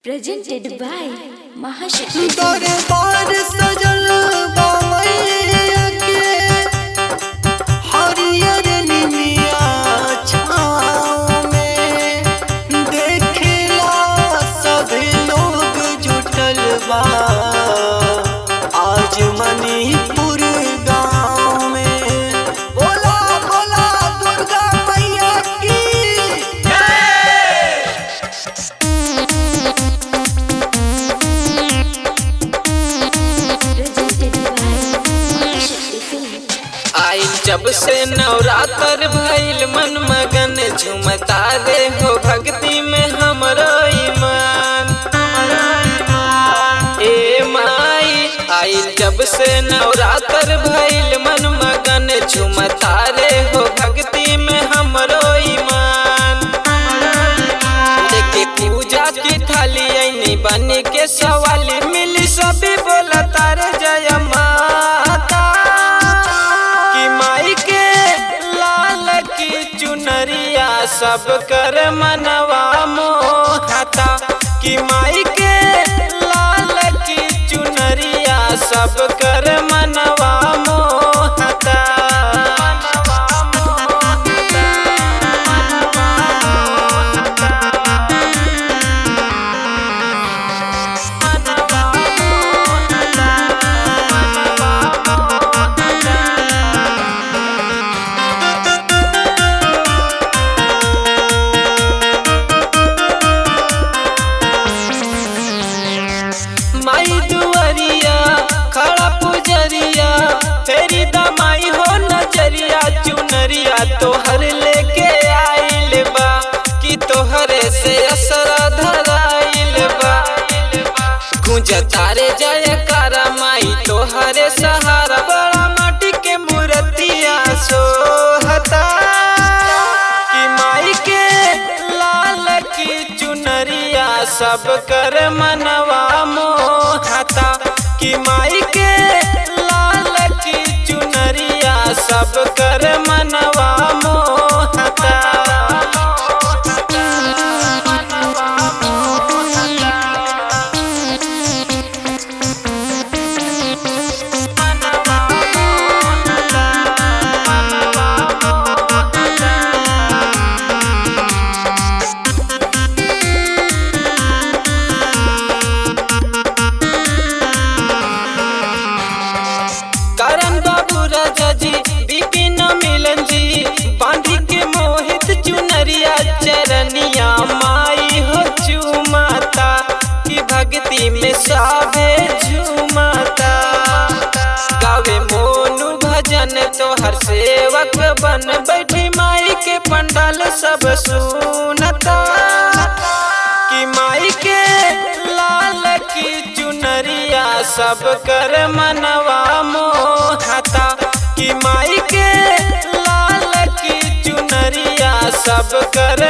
Presented by Mahashakti. दरबार सजल बा मैया के हरियर निमिया छाँव में देखेला सभी लोग जुटल बा आज मणिपुर गाँव में। बोला बोला दुर्गा मैया की Presented by Mahashakti Film. आइल जब से नवरात्र भइल मन मगन झुमता रे हो भक्ति में हमरो ईमान। ए माई आइल जब से नवरात्र भइल मन मगन झुमता रे हो भक्ति में हमरो ईमान। लेके पूजा की थाली ऐनी बन के सवाली मिली सभी बोलता रे जय माता की माई के लाल की चुनरिया सब कर मनवा मोहता की माई के लाल की चुनरिया सब कर मनवा मोहता। माई दुआरिया खड़ा पुजरिया तेरी दमाई हो नजरिया चुनरिया तोहर लेके आइल बा कि तोहरे से असरा धराइल बा। गुंजता रे जयकारा माई तोहरे सहारा बड़ा माटी के मूर्तिया सोहता कि माई के लाल की चुनरिया सब कर मनवा मोहता कि माई के लाल की चुनरिया सब कर मनवा मोहता। करण बाबू राजा जी बिपिन मिलन जी बांधी के मोहित चुनरिया चरनिया माई हो झूमता कि भक्ति में साभे झूमता। गावे मोनू भजन तो हर सेवक बन बैठी माई के पंडाल सब सुनता कि माई के लाल की चुनरिया सब कर मनवा मोहता कि माई के लाल की चुनरिया सब कर